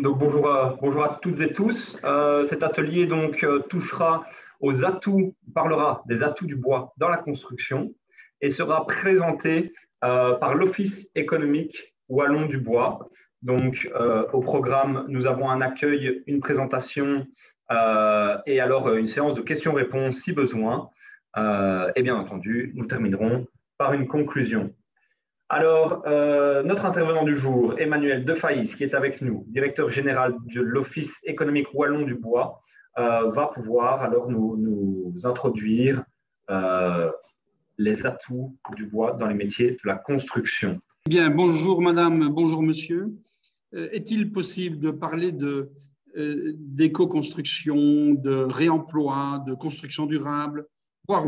Donc bonjour à toutes et tous. Cet atelier touchera aux atouts, parlera des atouts du bois dans la construction et sera présenté par l'Office économique wallon du bois. Donc au programme, nous avons un accueil, une présentation et alors une séance de questions-réponses si besoin. Et bien entendu, nous terminerons par une conclusion. Alors, notre intervenant du jour, Emmanuel Defaïs, qui est avec nous, directeur général de l'Office économique wallon du bois, va pouvoir alors nous introduire les atouts du bois dans les métiers de la construction. Bien, bonjour madame, bonjour monsieur. Est-il possible de parler d'éco-construction, de réemploi, de construction durable, voire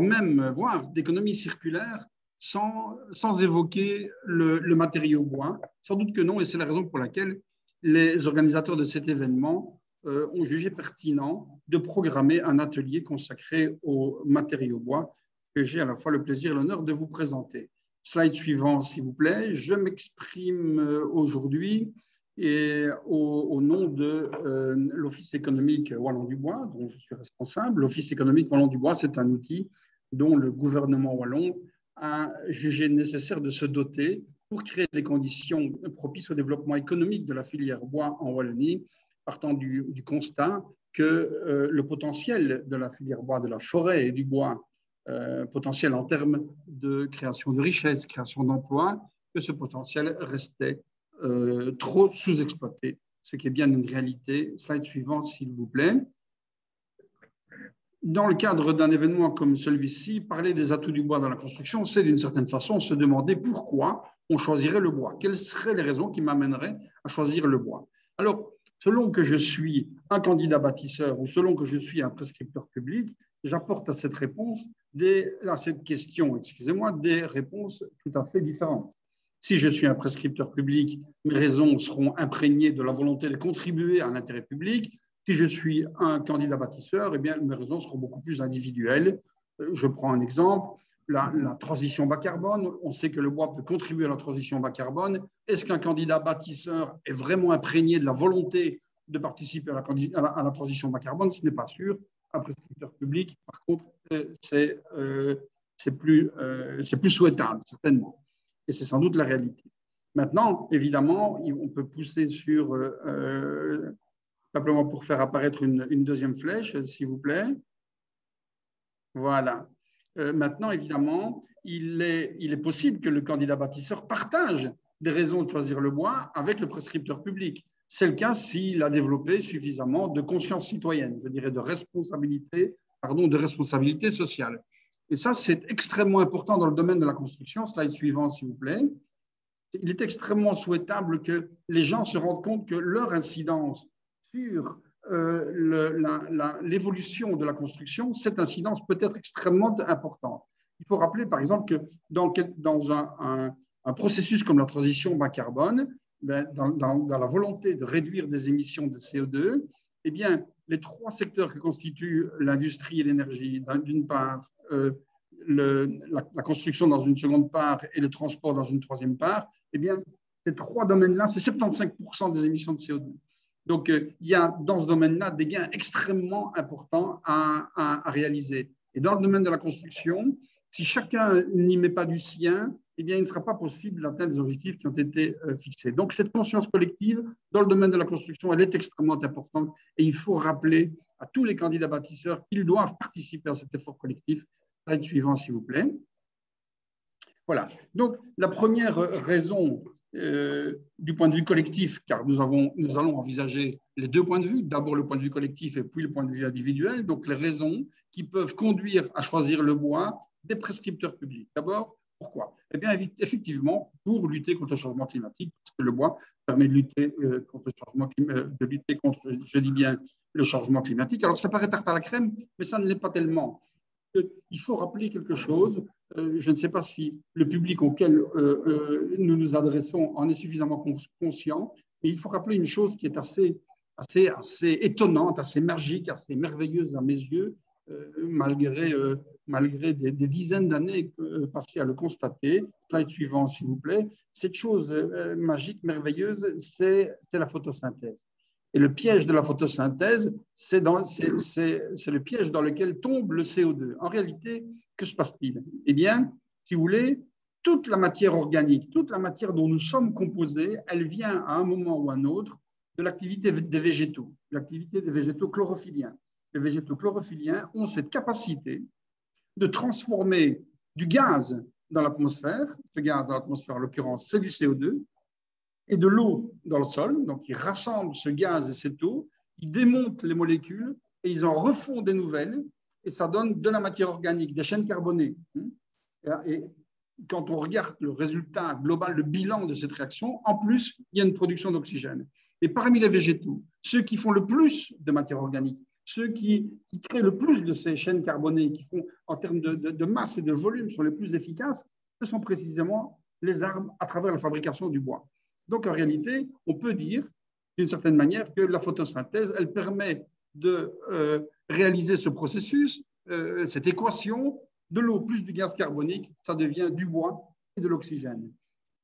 d'économie circulaire sans évoquer le matériau bois? Sans doute que non, et c'est la raison pour laquelle les organisateurs de cet événement ont jugé pertinent de programmer un atelier consacré aux matériaux bois que j'ai à la fois le plaisir et l'honneur de vous présenter. Slide suivant, s'il vous plaît. Je m'exprime aujourd'hui au nom de l'Office économique wallon du bois, dont je suis responsable. L'Office économique wallon du bois, c'est un outil dont le gouvernement wallon a jugé nécessaire de se doter pour créer les conditions propices au développement économique de la filière bois en Wallonie, partant du constat que le potentiel de la filière bois, de la forêt et du bois, potentiel en termes de création de richesses, création d'emplois, que ce potentiel restait trop sous-exploité, ce qui est bien une réalité. Slide suivant, s'il vous plaît. Dans le cadre d'un événement comme celui-ci, parler des atouts du bois dans la construction, c'est d'une certaine façon se demander pourquoi on choisirait le bois. Quelles seraient les raisons qui m'amèneraient à choisir le bois? Alors, selon que je suis un candidat bâtisseur ou selon que je suis un prescripteur public, j'apporte à cette question, des réponses tout à fait différentes. Si je suis un prescripteur public, mes raisons seront imprégnées de la volonté de contribuer à l'intérêt public. Si je suis un candidat bâtisseur, eh bien, mes raisons seront beaucoup plus individuelles. Je prends un exemple, la transition bas carbone. On sait que le bois peut contribuer à la transition bas carbone. Est-ce qu'un candidat bâtisseur est vraiment imprégné de la volonté de participer à la transition bas carbone? Ce n'est pas sûr. Un prescripteur public, par contre, c'est plus souhaitable, certainement. Et c'est sans doute la réalité. Maintenant, évidemment, on peut pousser sur... simplement pour faire apparaître une deuxième flèche, s'il vous plaît. Voilà. Maintenant, évidemment, il est possible que le candidat bâtisseur partage des raisons de choisir le bois avec le prescripteur public. C'est le cas s'il a développé suffisamment de conscience citoyenne, je dirais de responsabilité sociale. Et ça, c'est extrêmement important dans le domaine de la construction. Slide suivant, s'il vous plaît. Il est extrêmement souhaitable que les gens se rendent compte que leur incidence sur l'évolution de la construction, cette incidence peut être extrêmement importante. Il faut rappeler, par exemple, que dans un processus comme la transition bas carbone, dans la volonté de réduire des émissions de CO2, eh bien, les trois secteurs que constituent l'industrie et l'énergie, d'une part, la construction dans une seconde part et le transport dans une troisième part, eh bien, ces trois domaines-là, c'est 75% des émissions de CO2. Donc, il y a dans ce domaine-là des gains extrêmement importants à réaliser. Et dans le domaine de la construction, si chacun n'y met pas du sien, eh bien, il ne sera pas possible d'atteindre les objectifs qui ont été fixés. Donc, cette conscience collective, dans le domaine de la construction, elle est extrêmement importante et il faut rappeler à tous les candidats bâtisseurs qu'ils doivent participer à cet effort collectif. Slide suivant, s'il vous plaît. Voilà. Donc, la première raison du point de vue collectif, car nous allons envisager les deux points de vue, d'abord le point de vue collectif et puis le point de vue individuel, donc les raisons qui peuvent conduire à choisir le bois des prescripteurs publics. D'abord, pourquoi? Eh bien, effectivement, pour lutter contre le changement climatique, parce que le bois permet de lutter contre le changement climatique, je dis bien, le changement climatique. Alors, ça paraît tarte à la crème, mais ça ne l'est pas tellement. Il faut rappeler quelque chose. Je ne sais pas si le public auquel nous nous adressons en est suffisamment conscient, mais il faut rappeler une chose qui est assez étonnante, assez magique, assez merveilleuse à mes yeux, malgré des dizaines d'années passées à le constater. Slide suivant, s'il vous plaît. Cette chose magique, merveilleuse, c'est la photosynthèse. Et le piège de la photosynthèse, c'est le piège dans lequel tombe le CO2. En réalité, que se passe-t-il? Eh bien, si vous voulez, toute la matière organique, toute la matière dont nous sommes composés, elle vient à un moment ou à un autre de l'activité des végétaux, l'activité des végétaux chlorophylliens. Les végétaux chlorophylliens ont cette capacité de transformer du gaz dans l'atmosphère. Ce gaz dans l'atmosphère, en l'occurrence, c'est du CO2, et de l'eau dans le sol. Donc, ils rassemblent ce gaz et cette eau, ils démontent les molécules et ils en refont des nouvelles, et ça donne de la matière organique, des chaînes carbonées. Et quand on regarde le résultat global, le bilan de cette réaction, en plus, il y a une production d'oxygène. Et parmi les végétaux, ceux qui font le plus de matière organique, ceux qui créent le plus de ces chaînes carbonées, qui font en termes de masse et de volume, sont les plus efficaces, ce sont précisément les arbres à travers la fabrication du bois. Donc, en réalité, on peut dire, d'une certaine manière, que la photosynthèse, elle permet de réaliser ce processus, cette équation, de l'eau plus du gaz carbonique, ça devient du bois et de l'oxygène.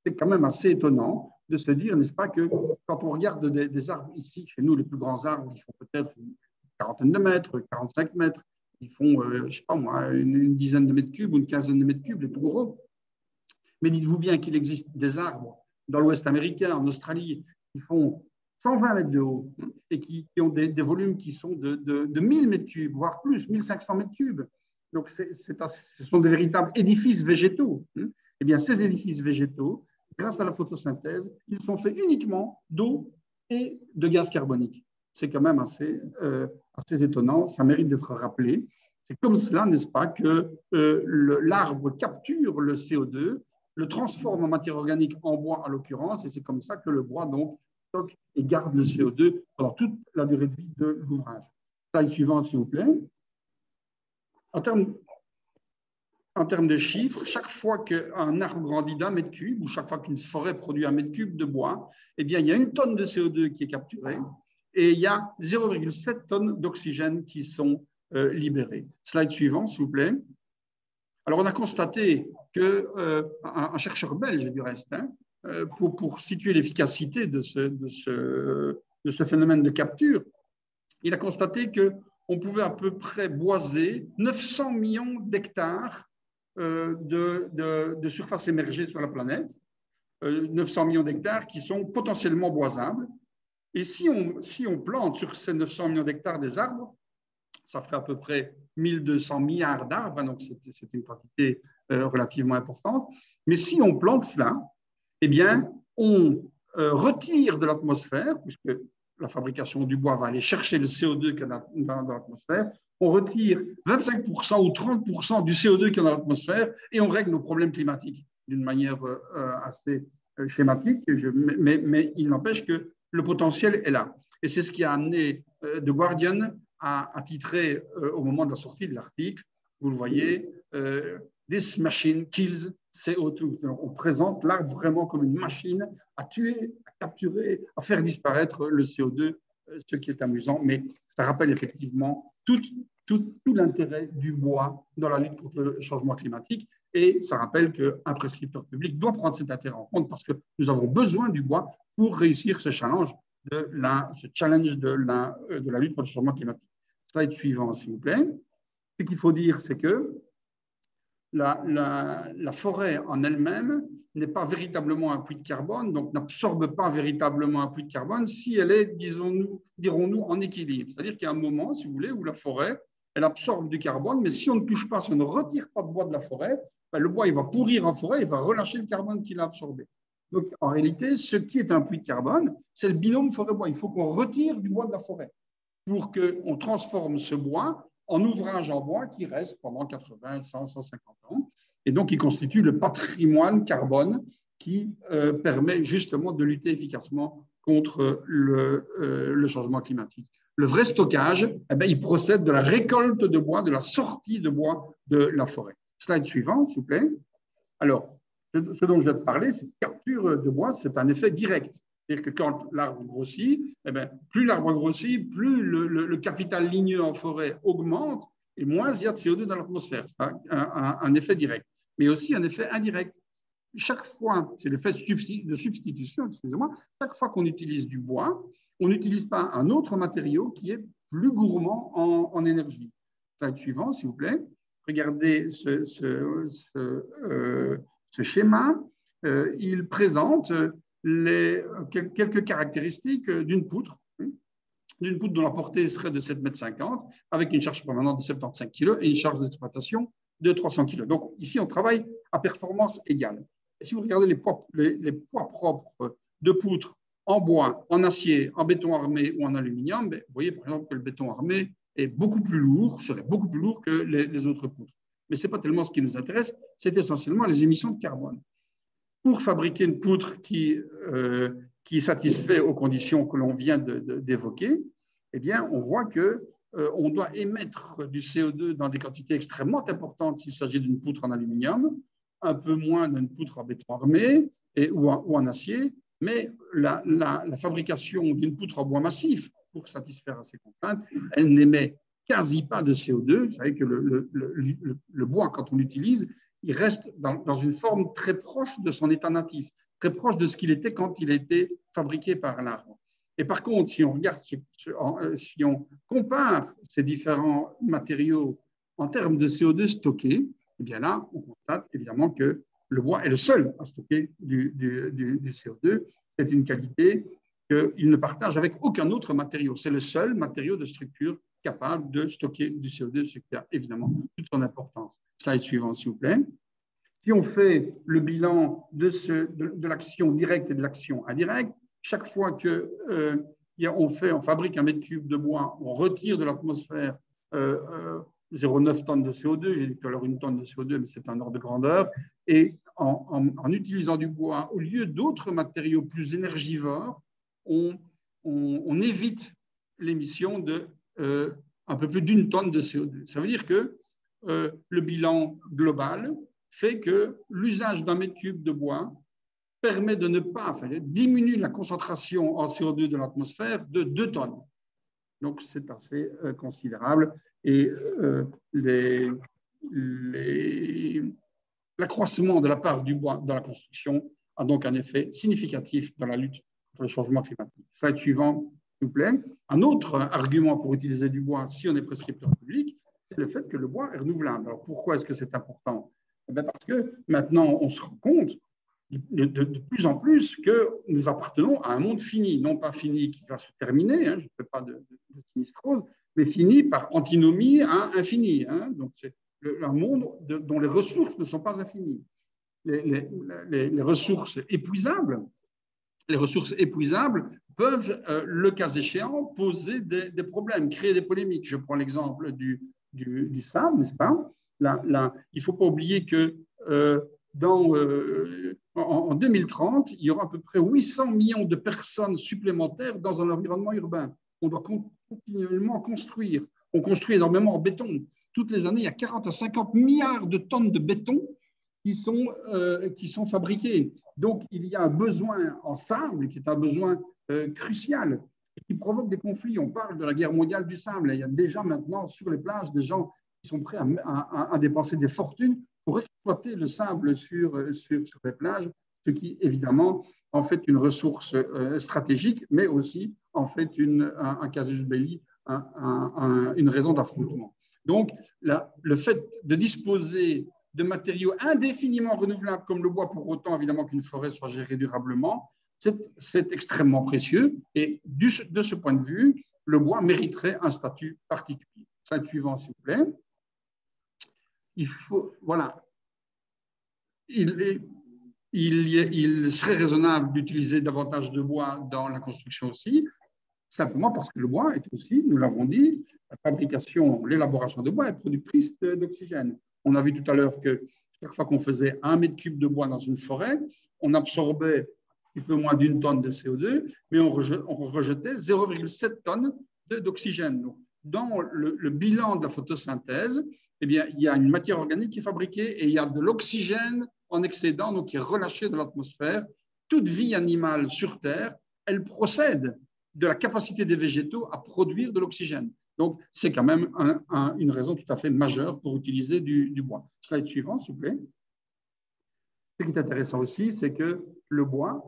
C'est quand même assez étonnant de se dire, n'est-ce pas, que quand on regarde des arbres ici, chez nous, les plus grands arbres, ils font peut-être une quarantaine de mètres, 45 mètres, ils font, je ne sais pas moi, une dizaine de mètres cubes ou une quinzaine de mètres cubes, les tout gros. Mais dites-vous bien qu'il existe des arbres dans l'Ouest américain, en Australie, qui font 120 mètres de haut et qui ont des volumes qui sont de 1000 mètres cubes, voire plus, 1500 mètres cubes. Donc, ce sont des véritables édifices végétaux. Eh bien, ces édifices végétaux, grâce à la photosynthèse, ils sont faits uniquement d'eau et de gaz carbonique. C'est quand même assez étonnant, ça mérite d'être rappelé. C'est comme cela, n'est-ce pas, que l'arbre capture le CO2, le transforme en matière organique, en bois en l'occurrence, et c'est comme ça que le bois donc stocke et garde le CO2 pendant toute la durée de vie de l'ouvrage. Slide suivante, s'il vous plaît. En termes de chiffres, chaque fois qu'un arbre grandit d'1 mètre cube, ou chaque fois qu'une forêt produit 1 mètre cube de bois, eh bien, il y a 1 tonne de CO2 qui est capturée et il y a 0,7 tonnes d'oxygène qui sont libérées. Slide suivant, s'il vous plaît. Alors, on a constaté qu'un chercheur belge, du reste, pour situer l'efficacité de ce phénomène de capture, il a constaté qu'on pouvait à peu près boiser 900 millions d'hectares de surface émergée sur la planète, 900 millions d'hectares qui sont potentiellement boisables. Et si on plante sur ces 900 millions d'hectares des arbres, ça ferait à peu près 1200 milliards d'arbres, donc c'est une quantité relativement importante. Mais si on plante cela, eh bien, on retire de l'atmosphère, puisque la fabrication du bois va aller chercher le CO2 qu'il y a dans l'atmosphère, on retire 25% ou 30% du CO2 qu'il y a dans l'atmosphère et on règle nos problèmes climatiques d'une manière assez schématique, mais il n'empêche que le potentiel est là. Et c'est ce qui a amené The Guardian à titrer au moment de la sortie de l'article, vous le voyez, This machine kills CO2. On présente l'arbre vraiment comme une machine à tuer, à capturer, à faire disparaître le CO2, ce qui est amusant, mais ça rappelle effectivement tout l'intérêt du bois dans la lutte contre le changement climatique, et ça rappelle qu'un prescripteur public doit prendre cet intérêt en compte parce que nous avons besoin du bois pour réussir ce challenge de la lutte contre le changement climatique. Slide suivant, s'il vous plaît. Ce qu'il faut dire, c'est que la forêt en elle-même n'est pas véritablement un puits de carbone, donc n'absorbe pas véritablement un puits de carbone si elle est, dirons-nous, en équilibre. C'est-à-dire qu'il y a un moment, si vous voulez, où la forêt, elle absorbe du carbone, mais si on ne touche pas, si on ne retire pas de bois de la forêt, ben le bois il va pourrir en forêt, il va relâcher le carbone qu'il a absorbé. Donc, en réalité, ce qui est un puits de carbone, c'est le binôme forêt-bois. Il faut qu'on retire du bois de la forêt pour qu'on transforme ce bois en ouvrage en bois qui reste pendant 80, 100, 150 ans. Et donc, il constitue le patrimoine carbone qui permet justement de lutter efficacement contre le changement climatique. Le vrai stockage, eh bien, il procède de la récolte de bois, de la sortie de bois de la forêt. Slide suivant, s'il vous plaît. Alors, ce dont je viens de parler, cette capture de bois, c'est un effet direct. C'est-à-dire que quand l'arbre grossit, eh bien, plus l'arbre grossit, plus le capital ligneux en forêt augmente et moins il y a de CO2 dans l'atmosphère. C'est un effet direct, mais aussi un effet indirect. Chaque fois, c'est l'effet de substitution, excusez-moi, chaque fois qu'on utilise du bois, on n'utilise pas un autre matériau qui est plus gourmand en énergie. Slide suivant, s'il vous plaît. Regardez ce schéma. Il présente quelques caractéristiques d'une poutre dont la portée serait de 7,50 m, avec une charge permanente de 75 kg et une charge d'exploitation de 300 kg. Donc ici, on travaille à performance égale. Et si vous regardez les poids propres de poutres en bois, en acier, en béton armé ou en aluminium, vous voyez par exemple que le béton armé est beaucoup plus lourd, serait beaucoup plus lourd que les autres poutres. Mais ce n'est pas tellement ce qui nous intéresse, c'est essentiellement les émissions de carbone. Pour fabriquer une poutre qui satisfait aux conditions que l'on vient d'évoquer, eh bien, on voit qu'on doit émettre du CO2 dans des quantités extrêmement importantes s'il s'agit d'une poutre en aluminium, un peu moins d'une poutre en béton armé ou en acier, mais la fabrication d'une poutre en bois massif, pour satisfaire à ces contraintes, elle n'émet quasi pas de CO2. Vous savez que le bois, quand on l'utilise, il reste dans une forme très proche de son état natif, très proche de ce qu'il était quand il a été fabriqué par l'arbre. Et par contre, si on regarde, si on compare ces différents matériaux en termes de CO2 stocké, eh bien là, on constate évidemment que le bois est le seul à stocker du CO2. C'est une qualité qu'il ne partage avec aucun autre matériau. C'est le seul matériau de structure capable de stocker du CO2, ce qui a évidemment toute son importance. Slide suivant, s'il vous plaît. Si on fait le bilan de l'action directe et de l'action indirecte, chaque fois qu'on fabrique un mètre cube de bois, on retire de l'atmosphère 0,9 tonnes de CO2, j'ai dit tout à l'heure 1 tonne de CO2, mais c'est un ordre de grandeur, et en utilisant du bois, au lieu d'autres matériaux plus énergivores, on évite l'émission de un peu plus d'1 tonne de CO2. Ça veut dire que le bilan global fait que l'usage d'un mètre cube de bois permet de ne pas, diminue la concentration en CO2 de l'atmosphère de 2 tonnes. Donc, c'est assez considérable. Et l'accroissement de la part du bois dans la construction a donc un effet significatif dans la lutte contre le changement climatique. Slide suivant, s'il vous plaît. Un autre argument pour utiliser du bois si on est prescripteur public, c'est le fait que le bois est renouvelable. Alors, pourquoi est-ce que c'est important? Parce que maintenant, on se rend compte de plus en plus que nous appartenons à un monde fini, non pas fini qui va se terminer, je ne fais pas de sinistrose, mais fini par antinomie à infini. Donc, c'est un monde dont les ressources ne sont pas infinies. Les ressources épuisables, peuvent, le cas échéant, poser des problèmes, créer des polémiques. Je prends l'exemple du sable, n'est-ce pas? Là, il ne faut pas oublier que en 2030, il y aura à peu près 800 millions de personnes supplémentaires dans un environnement urbain. On doit continuellement construire. On construit énormément en béton. Toutes les années, il y a 40 à 50 milliards de tonnes de béton qui sont fabriquées. Donc, il y a un besoin en sable qui est un besoin crucial et qui provoque des conflits. On parle de la guerre mondiale du sable. Il y a déjà maintenant sur les plages des gens qui sont prêts à dépenser des fortunes pour exploiter le sable sur les plages, ce qui, évidemment, en fait une ressource stratégique, mais aussi en fait un casus belli, une raison d'affrontement. Donc, le fait de disposer de matériaux indéfiniment renouvelables comme le bois, pour autant, évidemment, qu'une forêt soit gérée durablement, c'est extrêmement précieux. Et de ce point de vue, le bois mériterait un statut particulier. Slide suivant, s'il vous plaît. Il serait raisonnable d'utiliser davantage de bois dans la construction aussi, simplement parce que le bois est aussi, nous l'avons dit, la fabrication, l'élaboration de bois est productrice d'oxygène. On a vu tout à l'heure que chaque fois qu'on faisait 1 mètre cube de bois dans une forêt, on absorbait un peu moins d'1 tonne de CO2, mais on rejetait 0,7 tonnes d'oxygène. Donc, dans le bilan de la photosynthèse, eh bien, il y a une matière organique qui est fabriquée et il y a de l'oxygène en excédent, donc qui est relâché de l'atmosphère. Toute vie animale sur Terre, elle procède de la capacité des végétaux à produire de l'oxygène. Donc, c'est quand même une raison tout à fait majeure pour utiliser du bois. Slide suivant, s'il vous plaît. Ce qui est intéressant aussi, c'est que le bois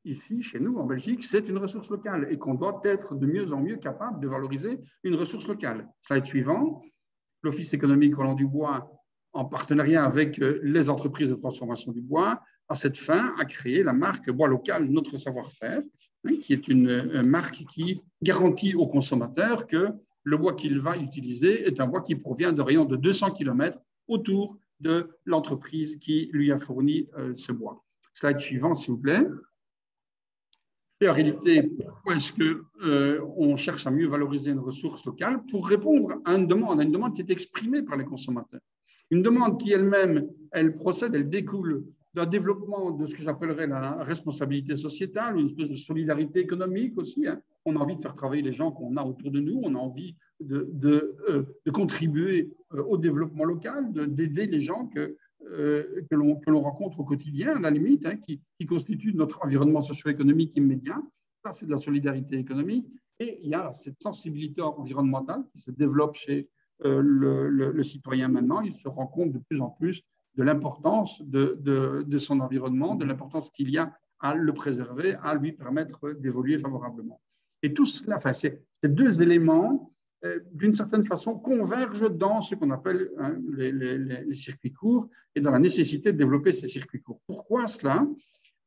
ici, chez nous, en Belgique, c'est une ressource locale et qu'on doit être de mieux en mieux capable de valoriser une ressource locale. Slide suivant. L'Office économique Roland Dubois, en partenariat avec les entreprises de transformation du bois, à cette fin, a créé la marque Bois Local, notre savoir-faire, qui est une marque qui garantit au consommateur que le bois qu'il va utiliser est un bois qui provient de rayons de 200 km autour de l'entreprise qui lui a fourni ce bois. Slide suivant, s'il vous plaît. Et en réalité, pourquoi est-ce qu'on cherche à mieux valoriser une ressource locale? Pour répondre à une demande qui est exprimée par les consommateurs. Une demande qui elle-même, elle découle d'un développement de ce que j'appellerais la responsabilité sociétale, une espèce de solidarité économique aussi. On a envie de faire travailler les gens qu'on a autour de nous, on a envie de contribuer au développement local, d'aider les gens que l'on rencontre au quotidien, à la limite, qui constituent notre environnement socio-économique immédiat. Ça, c'est de la solidarité économique. Et il y a cette sensibilité environnementale qui se développe chez le citoyen maintenant. Il se rend compte de plus en plus de l'importance de son environnement, de l'importance qu'il y a à le préserver, à lui permettre d'évoluer favorablement. Et tout cela, enfin, ces deux éléments, d'une certaine façon, convergent dans ce qu'on appelle les circuits courts et dans la nécessité de développer ces circuits courts. Pourquoi cela?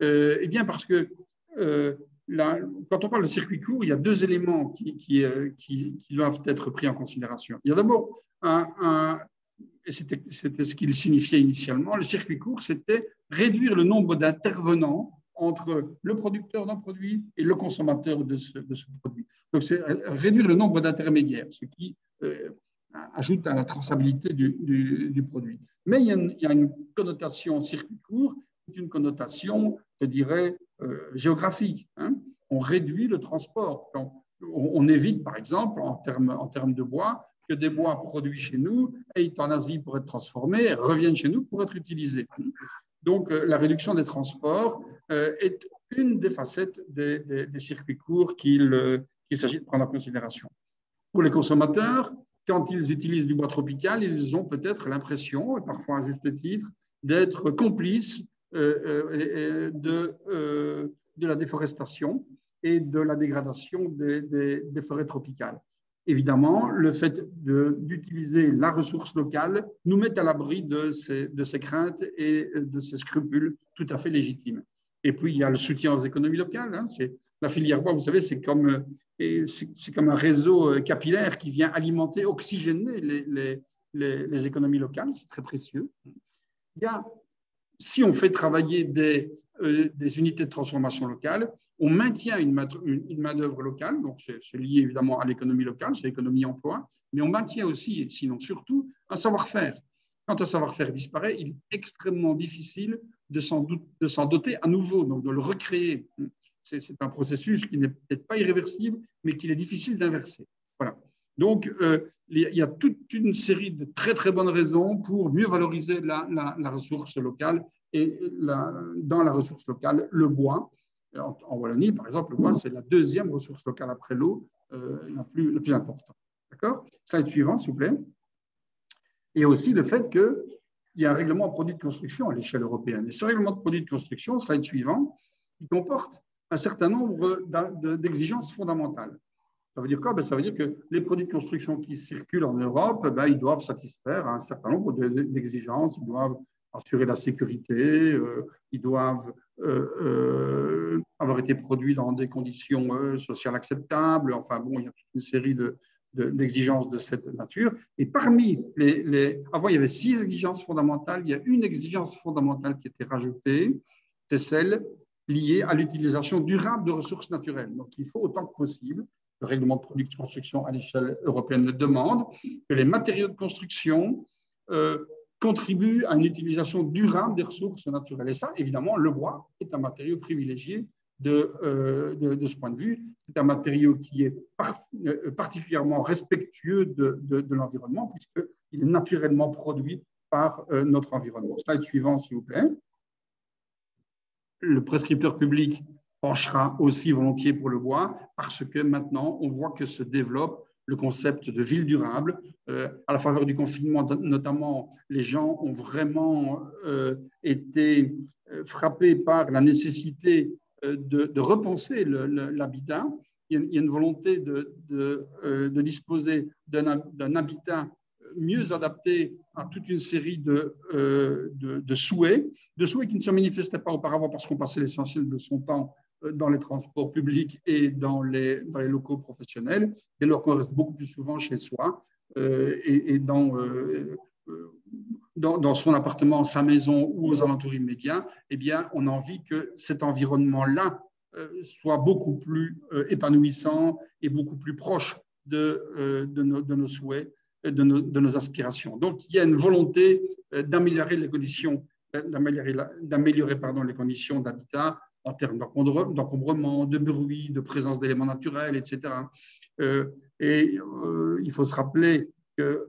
Eh bien, parce que quand on parle de circuits courts, il y a deux éléments qui doivent être pris en considération. Il y a d'abord et c'était ce qu'il signifiait initialement, le circuit court, c'était réduire le nombre d'intervenants entre le producteur d'un produit et le consommateur de ce produit. Donc, c'est réduire le nombre d'intermédiaires, ce qui ajoute à la traçabilité du produit. Mais il y a une connotation circuit court, une connotation, je dirais, géographique. On réduit le transport. On évite, par exemple, en termes de bois, que des bois produits chez nous aillent en Asie pour être transformés, reviennent chez nous pour être utilisés. Donc, la réduction des transports est une des facettes des circuits courts qu'il s'agit de prendre en considération. Pour les consommateurs, quand ils utilisent du bois tropical, ils ont peut-être l'impression, et parfois à juste titre, d'être complices de la déforestation et de la dégradation des forêts tropicales. Évidemment, le fait d'utiliser la ressource locale nous met à l'abri de ces craintes et de ces scrupules tout à fait légitimes. Et puis, il y a le soutien aux économies locales. La filière bois, vous savez, c'est comme un réseau capillaire qui vient alimenter, oxygéner les économies locales. C'est très précieux. Si on fait travailler des unités de transformation locale, on maintient une main-d'œuvre locale, donc c'est lié évidemment à l'économie locale, c'est l'économie emploi, mais on maintient aussi, et sinon surtout, un savoir-faire. Quand un savoir-faire disparaît, il est extrêmement difficile de s'en doter à nouveau, donc de le recréer. C'est un processus qui n'est peut-être pas irréversible, mais qu'il est difficile d'inverser. Voilà. Donc, il y a toute une série de très, très bonnes raisons pour mieux valoriser la ressource locale et dans la ressource locale, le bois. En Wallonie, par exemple, le bois, c'est la deuxième ressource locale après l'eau, la plus importante. D'accord? Slide suivant, s'il vous plaît. Et aussi le fait qu'il y a un règlement de produits de construction à l'échelle européenne. Et ce règlement de produits de construction, slide suivant, il comporte un certain nombre d'exigences fondamentales. Ça veut dire quoi? Ça veut dire que les produits de construction qui circulent en Europe, ils doivent satisfaire un certain nombre d'exigences. Ils doivent assurer la sécurité, ils doivent avoir été produits dans des conditions sociales acceptables. Enfin bon, il y a toute une série d'exigences de cette nature. Et parmi avant, il y avait 6 exigences fondamentales. Il y a une exigence fondamentale qui était rajoutée, c'est celle liée à l'utilisation durable de ressources naturelles. Donc, il faut autant que possible, le règlement de produits de construction à l'échelle européenne le demande, que les matériaux de construction contribuent à une utilisation durable des ressources naturelles. Et ça, évidemment, le bois est un matériau privilégié de ce point de vue. C'est un matériau qui est particulièrement respectueux de l'environnement, puisqu'il est naturellement produit par notre environnement. Slide suivant, s'il vous plaît. Le prescripteur public penchera aussi volontiers pour le bois, parce que maintenant, on voit que se développe le concept de ville durable. À la faveur du confinement, notamment, les gens ont vraiment été frappés par la nécessité de repenser l'habitat. Il y a une volonté de disposer d'un habitat mieux adapté à toute une série de souhaits qui ne se manifestaient pas auparavant parce qu'on passait l'essentiel de son temps dans les transports publics et dans les locaux professionnels, dès lors qu'on reste beaucoup plus souvent chez soi et dans son appartement, sa maison ou aux alentours immédiats, eh bien, on a envie que cet environnement-là soit beaucoup plus épanouissant et beaucoup plus proche de nos souhaits, de nos aspirations. Donc, il y a une volonté d'améliorer les conditions, les conditions d'habitat en termes d'encombrement, de bruit, de présence d'éléments naturels, etc. Il faut se rappeler que,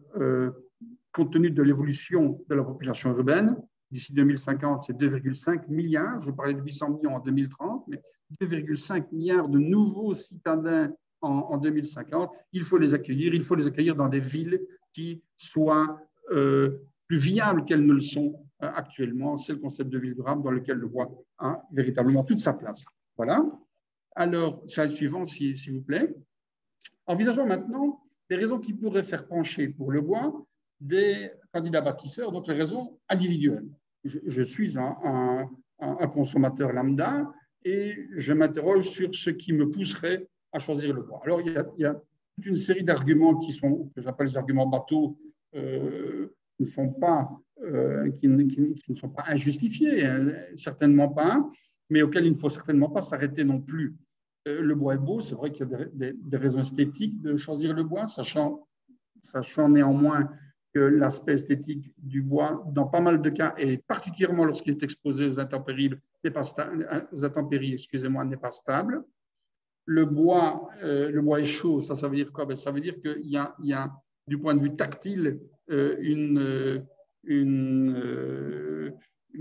compte tenu de l'évolution de la population urbaine, d'ici 2050, c'est 2,5 milliards, je parlais de 800 millions en 2030, mais 2,5 milliards de nouveaux citadins en 2050, il faut les accueillir dans des villes qui soient plus viables qu'elles ne le sont actuellement. C'est le concept de ville durable dans lequel le bois a véritablement toute sa place. Voilà. Alors, slide suivant, s'il vous plaît. Envisageons maintenant les raisons qui pourraient faire pencher pour le bois des candidats bâtisseurs, donc les raisons individuelles. Je suis un consommateur lambda et je m'interroge sur ce qui me pousserait à choisir le bois. Alors, il y a toute une série d'arguments que j'appelle les arguments bateaux, qui ne sont pas injustifiés, certainement pas, mais auxquels il ne faut certainement pas s'arrêter non plus. Le bois est beau, c'est vrai qu'il y a des raisons esthétiques de choisir le bois, sachant néanmoins que l'aspect esthétique du bois, dans pas mal de cas, et particulièrement lorsqu'il est exposé aux intempéries, n'est pas stable. Le bois est chaud, ça veut dire quoi? Ça veut dire qu'il y a, du point de vue tactile, une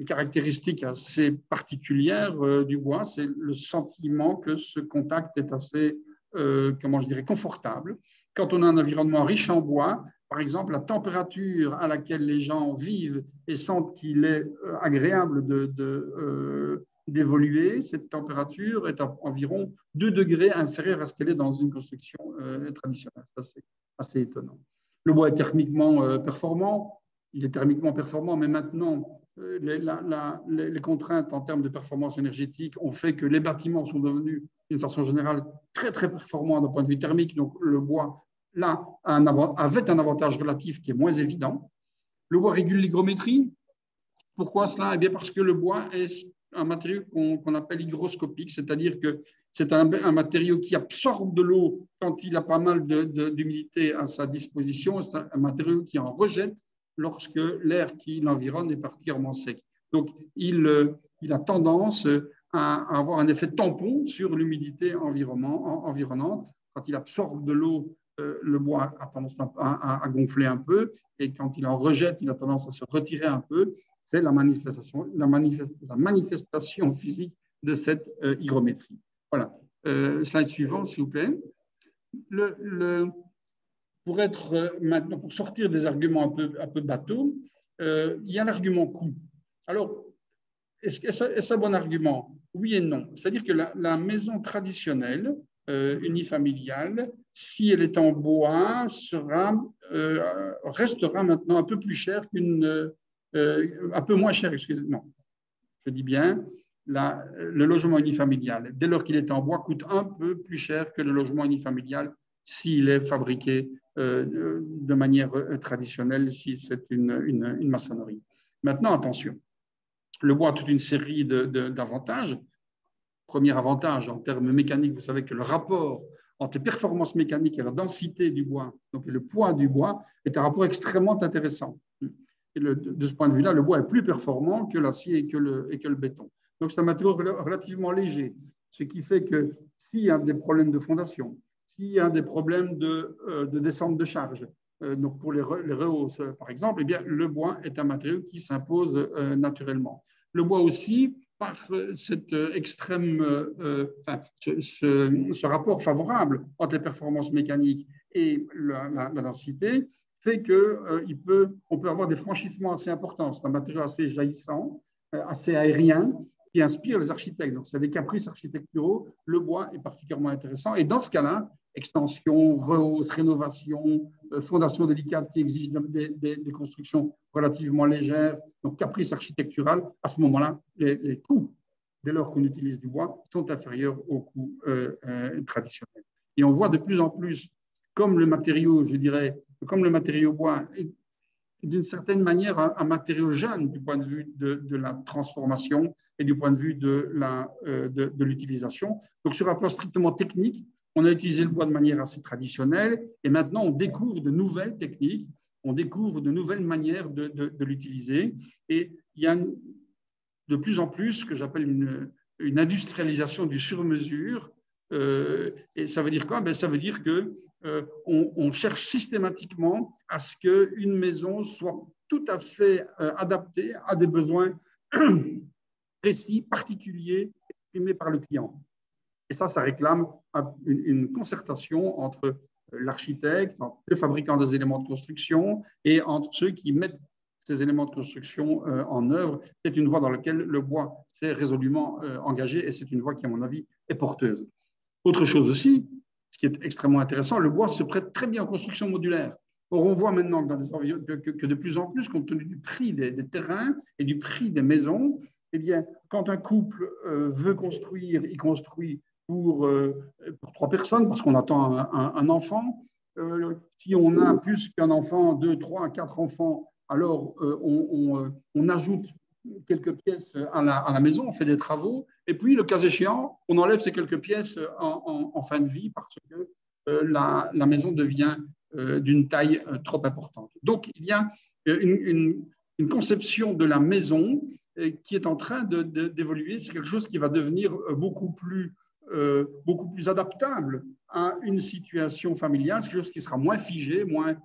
caractéristique assez particulière du bois, c'est le sentiment que ce contact est assez, confortable. Quand on a un environnement riche en bois, par exemple, la température à laquelle les gens vivent et sentent qu'il est agréable d'évoluer, cette température est environ 2 degrés inférieure à ce qu'elle est dans une construction traditionnelle. C'est assez étonnant. Le bois est thermiquement performant. Il est thermiquement performant, mais maintenant, les contraintes en termes de performance énergétique ont fait que les bâtiments sont devenus, d'une façon générale, très, très performants d'un point de vue thermique. Donc, le bois, là, avait un avantage relatif qui est moins évident. Le bois régule l'hygrométrie. Pourquoi cela? Eh bien, parce que le bois est un matériau qu'on appelle hygroscopique, c'est-à-dire que c'est un matériau qui absorbe de l'eau quand il a pas mal d'humidité à sa disposition. C'est un matériau qui en rejette lorsque l'air qui l'environne est particulièrement sec. Donc, il a tendance à avoir un effet tampon sur l'humidité environnante. Quand il absorbe de l'eau, le bois a tendance à gonfler un peu, et quand il en rejette, il a tendance à se retirer un peu. C'est la manifestation physique de cette hygrométrie. Voilà. Slide suivant, s'il vous plaît. Pour sortir des arguments un peu bateaux, il y a l'argument coût. Alors, est-ce un bon argument? Oui et non. C'est-à-dire que la maison traditionnelle, unifamiliale, si elle est en bois, restera maintenant un peu plus chère un peu moins cher, excusez-moi. Non, je dis bien, le logement unifamilial, dès lors qu'il est en bois, coûte un peu plus cher que le logement unifamilial s'il est fabriqué de manière traditionnelle, si c'est une maçonnerie. Maintenant, attention, le bois a toute une série d'avantages. Premier avantage, en termes mécaniques, vous savez que le rapport entre les performances mécaniques et la densité du bois, donc le poids du bois, est un rapport extrêmement intéressant. Et de ce point de vue-là, le bois est plus performant que l'acier et que le béton. Donc, c'est un matériau relativement léger, ce qui fait que s'il y a des problèmes de fondation, s'il y a des problèmes de descente de charge, donc pour les rehausses, par exemple, eh bien, le bois est un matériau qui s'impose naturellement. Le bois aussi, par cette ce rapport favorable entre les performances mécaniques et la densité, fait qu'on peut avoir des franchissements assez importants. C'est un matériau assez jaillissant, assez aérien, qui inspirent les architectes. Donc, c'est des caprices architecturaux. Le bois est particulièrement intéressant. Et dans ce cas-là, extension, rehausse, rénovation, fondation délicate qui exigent des constructions relativement légères, donc caprice architectural, à ce moment-là, les coûts, dès lors qu'on utilise du bois, sont inférieurs aux coûts traditionnels. Et on voit de plus en plus, comme le matériau, je dirais, comme le matériau bois est d'une certaine manière un matériau jeune du point de vue de la transformation et du point de vue de l'utilisation. Donc, sur un plan strictement technique, on a utilisé le bois de manière assez traditionnelle et maintenant, on découvre de nouvelles techniques, on découvre de nouvelles manières de l'utiliser. Et il y a de plus en plus ce que j'appelle une industrialisation du sur-mesure. Et ça veut dire quoi? Ben, ça veut dire qu'on cherche systématiquement à ce qu'une maison soit tout à fait adaptée à des besoins précis, particuliers, exprimés par le client. Et ça réclame une concertation entre l'architecte, entre le fabricant des éléments de construction et entre ceux qui mettent ces éléments de construction en œuvre. C'est une voie dans laquelle le bois s'est résolument engagé et c'est une voie qui, à mon avis, est porteuse. Autre chose aussi, ce qui est extrêmement intéressant, le bois se prête très bien en construction modulaire. Or, on voit maintenant que de plus en plus, compte tenu du prix des terrains et du prix des maisons, eh bien, quand un couple veut construire, il construit pour 3 personnes parce qu'on attend un enfant. Si on a plus qu'un enfant, 2, 3, 4 enfants, alors on ajoute quelques pièces à la maison, on fait des travaux, et puis, le cas échéant, on enlève ces quelques pièces en fin de vie parce que la maison devient d'une taille trop importante. Donc, il y a une conception de la maison qui est en train d'évoluer. C'est quelque chose qui va devenir beaucoup plus adaptable à une situation familiale. C'est quelque chose qui sera moins figé, moins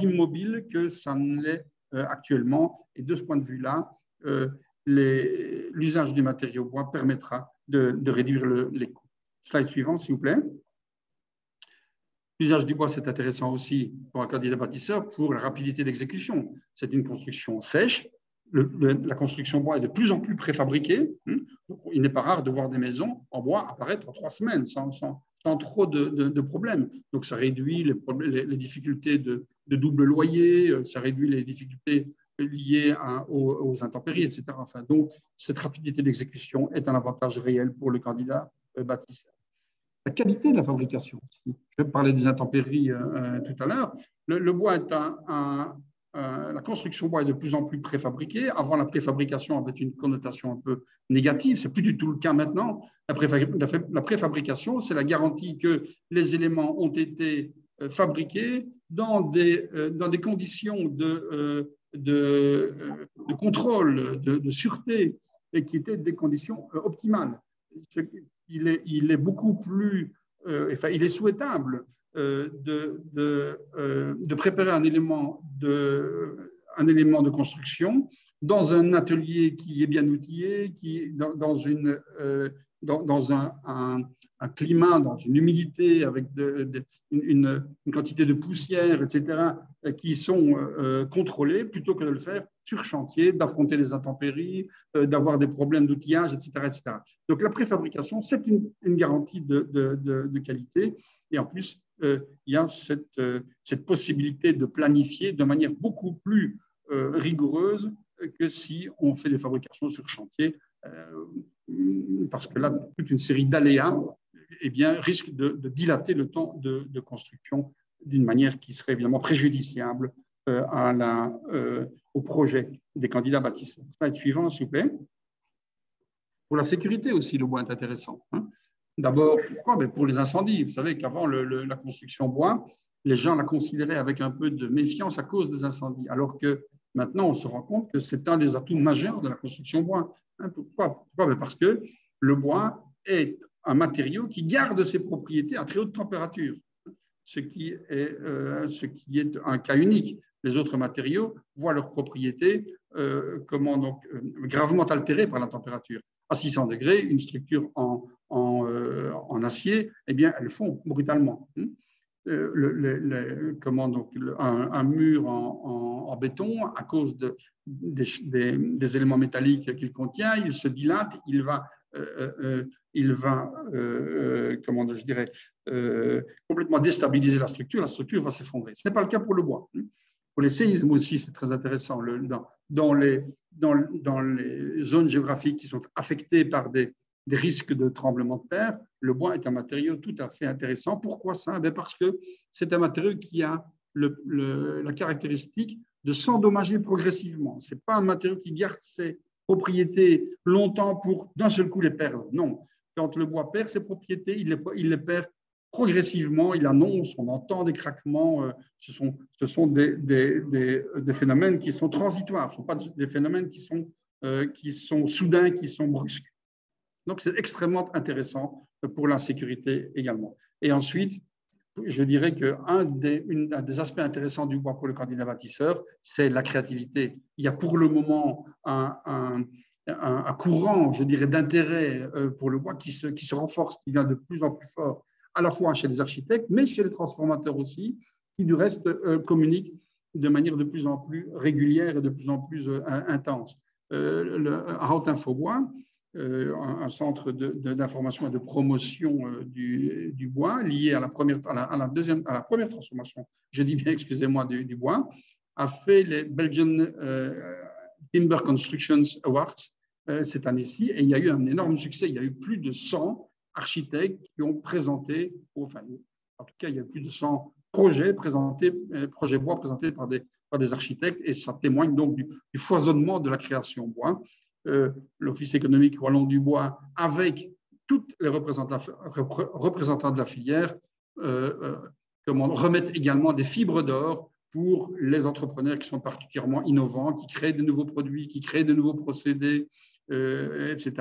immobile que ça ne l'est actuellement. Et de ce point de vue-là, l'usage du matériau bois permettra de réduire les coûts. Slide suivant, s'il vous plaît. L'usage du bois, c'est intéressant aussi pour un candidat bâtisseur pour la rapidité d'exécution. C'est une construction sèche. La construction bois est de plus en plus préfabriquée. Donc, il n'est pas rare de voir des maisons en bois apparaître en 3 semaines sans trop de problèmes. Donc, ça réduit les difficultés de double loyer, ça réduit les difficultés liées aux intempéries, etc. Enfin, donc, cette rapidité d'exécution est un avantage réel pour le candidat bâtisseur. La qualité de la fabrication. Je parlais des intempéries tout à l'heure. Le bois est la construction bois est de plus en plus préfabriquée. Avant, la préfabrication avait une connotation un peu négative. C'est plus du tout le cas maintenant. La préfabrication, c'est la garantie que les éléments ont été fabriqués dans des conditions de contrôle, de sûreté, et qui étaient des conditions optimales. Il est beaucoup plus, il est souhaitable de préparer un élément de construction dans un atelier qui est bien outillé, dans un climat, dans une humidité, avec une quantité de poussière, etc., qui sont contrôlées, plutôt que de le faire sur chantier, d'affronter des intempéries, d'avoir des problèmes d'outillage, etc., etc. Donc, la préfabrication, c'est une garantie de qualité. Et en plus, il y a cette possibilité de planifier de manière beaucoup plus rigoureuse que si on fait des fabrications sur chantier, parce que là, toute une série d'aléas risquent de dilater le temps de construction d'une manière qui serait évidemment préjudiciable au projet des candidats bâtisseurs. Slide suivant, s'il vous plaît. Pour la sécurité aussi, le bois est intéressant. D'abord, pourquoi? Pour les incendies. Vous savez qu'avant la construction bois, les gens la considéraient avec un peu de méfiance à cause des incendies, alors que maintenant, on se rend compte que c'est un des atouts majeurs de la construction bois. Pourquoi? Parce que le bois est un matériau qui garde ses propriétés à très haute température, ce qui est un cas unique. Les autres matériaux voient leurs propriétés gravement altérées par la température. À 600 degrés, une structure en acier, elle fond brutalement. un mur en béton à cause des éléments métalliques qu'il contient, il se dilate, il va comment je dirais, complètement déstabiliser la structure va s'effondrer. Ce n'est pas le cas pour le bois. Pour les séismes aussi, c'est très intéressant. Dans les zones géographiques qui sont affectées par des risques de tremblement de terre, le bois est un matériau tout à fait intéressant. Pourquoi ça? Parce que c'est un matériau qui a la caractéristique de s'endommager progressivement. Ce n'est pas un matériau qui garde ses propriétés longtemps pour d'un seul coup les perdre. Non. Quand le bois perd ses propriétés, il les perd progressivement, il annonce, on entend des craquements, ce sont des phénomènes qui sont transitoires, ce ne sont pas des phénomènes qui sont soudains, qui sont brusques. Donc, c'est extrêmement intéressant pour la sécurité également. Et ensuite, je dirais qu'un des aspects intéressants du bois pour le candidat bâtisseur, c'est la créativité. Il y a pour le moment un courant, je dirais, d'intérêt pour le bois qui se renforce, qui vient de plus en plus fort, à la fois chez les architectes, mais chez les transformateurs aussi, qui du reste communiquent de manière de plus en plus régulière et de plus en plus intense. À Haute-Info-Bois, un centre d'information et de promotion du bois lié à la première transformation, je dis bien, excusez-moi, du bois, a fait les Belgian Timber Constructions Awards cette année-ci, et il y a eu un énorme succès. Il y a eu plus de 100 architectes qui ont présenté, enfin, en tout cas, il y a plus de 100 projets bois présentés par des architectes, et ça témoigne donc du foisonnement de la création bois. L'Office économique wallon du bois, avec tous les représentants de la filière, remettent également des fibres d'or pour les entrepreneurs qui sont particulièrement innovants, qui créent de nouveaux produits, qui créent de nouveaux procédés, etc.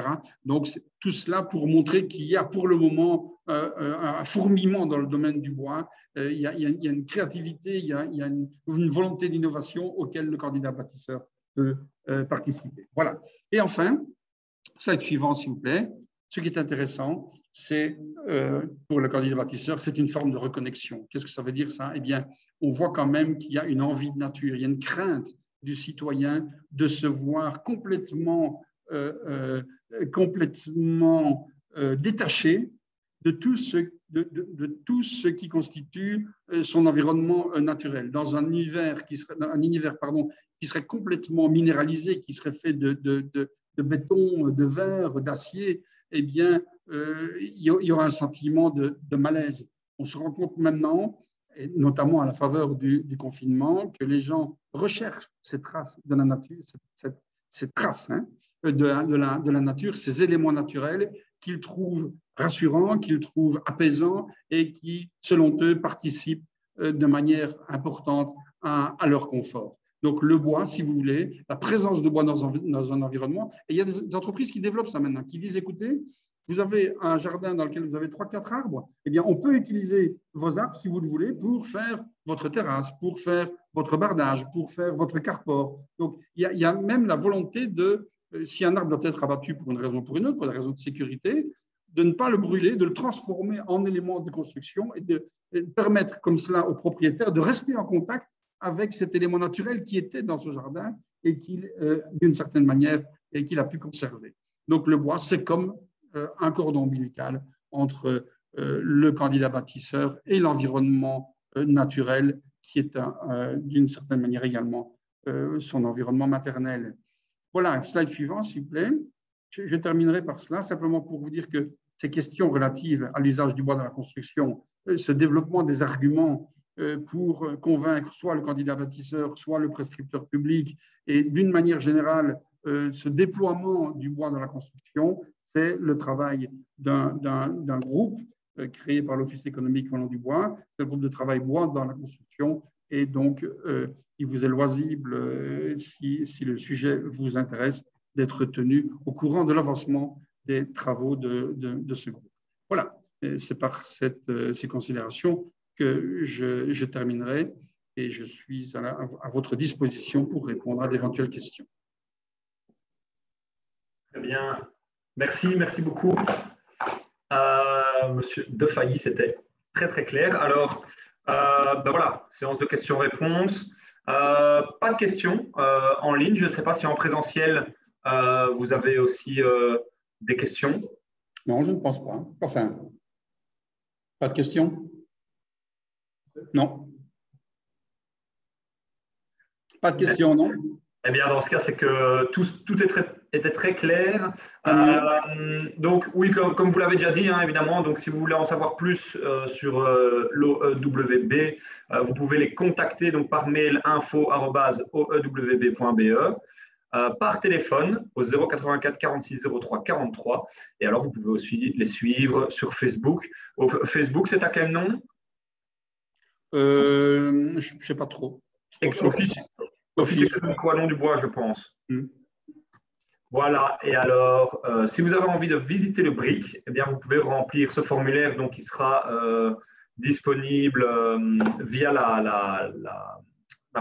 Donc, tout cela pour montrer qu'il y a pour le moment un fourmillement dans le domaine du bois. Il y a une créativité, il y a une volonté d'innovation auquel le candidat bâtisseur peut participer. Voilà. Et enfin, slide suivant, s'il vous plaît. Ce qui est intéressant, c'est pour le candidat bâtisseur, c'est une forme de reconnexion. Qu'est-ce que ça veut dire ça? Eh bien, on voit quand même qu'il y a une envie de nature, il y a une crainte du citoyen de se voir complètement détaché de tout ce qui constitue son environnement naturel. Dans un univers qui serait complètement minéralisé, qui serait fait de béton, de verre, d'acier, eh bien, il y aura un sentiment de malaise. On se rend compte maintenant, et notamment à la faveur du confinement, que les gens recherchent ces traces de la nature, ces traces de la nature, ces éléments naturels qu'ils trouvent rassurants, qu'ils trouvent apaisants et qui, selon eux, participent de manière importante à leur confort. Donc, le bois, si vous voulez, la présence de bois dans un environnement. Et il y a des entreprises qui développent ça maintenant, qui disent, écoutez, vous avez un jardin dans lequel vous avez 3-4 arbres, eh bien, on peut utiliser vos arbres, si vous le voulez, pour faire votre terrasse, pour faire votre bardage, pour faire votre carport. Donc, il y a même la volonté de, si un arbre doit être abattu pour une raison ou pour une autre, pour des raisons de sécurité, de ne pas le brûler, de le transformer en élément de construction et de permettre comme cela aux propriétaires de rester en contact avec cet élément naturel qui était dans ce jardin et qu'il, d'une certaine manière, et qu'il a pu conserver. Donc, le bois, c'est comme un cordon ombilical entre le candidat bâtisseur et l'environnement naturel qui est d'une certaine manière également son environnement maternel. Voilà, slide suivant, s'il vous plaît. Je terminerai par cela, simplement pour vous dire que ces questions relatives à l'usage du bois dans la construction, ce développement des arguments pour convaincre soit le candidat bâtisseur, soit le prescripteur public, et d'une manière générale, ce déploiement du bois dans la construction, c'est le travail d'un groupe créé par l'Office économique wallon du bois, c'est le groupe de travail bois dans la construction, et donc il vous est loisible, si le sujet vous intéresse, d'être tenu au courant de l'avancement des travaux de ce groupe. Voilà, c'est par ces considérations que je terminerai et je suis à votre disposition pour répondre à d'éventuelles questions. Très bien. Merci beaucoup. Monsieur Defailly, c'était très, très clair. Alors, ben voilà, séance de questions-réponses. Pas de questions en ligne. Je ne sais pas si en présentiel, vous avez aussi des questions. Non, je ne pense pas. Enfin, pas de questions? Non. Pas de questions, non? Eh bien, dans ce cas, c'est que tout était très clair. Donc, oui, comme vous l'avez déjà dit, hein, évidemment, donc si vous voulez en savoir plus sur l'OEWB, vous pouvez les contacter donc, par mail info@oewb.be, par téléphone au 084 46 03 43. Et alors, vous pouvez aussi les suivre sur Facebook. Facebook, c'est à quel nom? Je ne sais pas trop. Officier Wallon du Bois, je pense. Voilà, et alors, si vous avez envie de visiter le BRIC, eh bien, vous pouvez remplir ce formulaire donc, qui sera disponible via la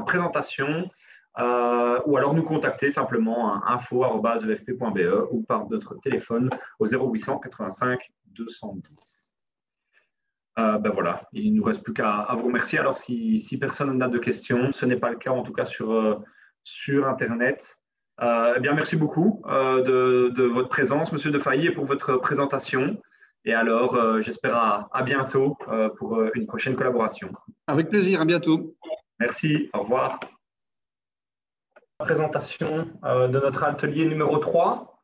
présentation ou alors nous contacter simplement à info@efp.be ou par notre téléphone au 0800 85 210. Ben voilà, il ne nous reste plus qu'à vous remercier. Alors, si personne n'a de questions, ce n'est pas le cas en tout cas sur Internet. Eh bien, merci beaucoup de votre présence, Monsieur Defailly, et pour votre présentation. Et alors, j'espère à bientôt pour une prochaine collaboration. Avec plaisir, à bientôt. Merci, au revoir. Présentation de notre atelier numéro 3.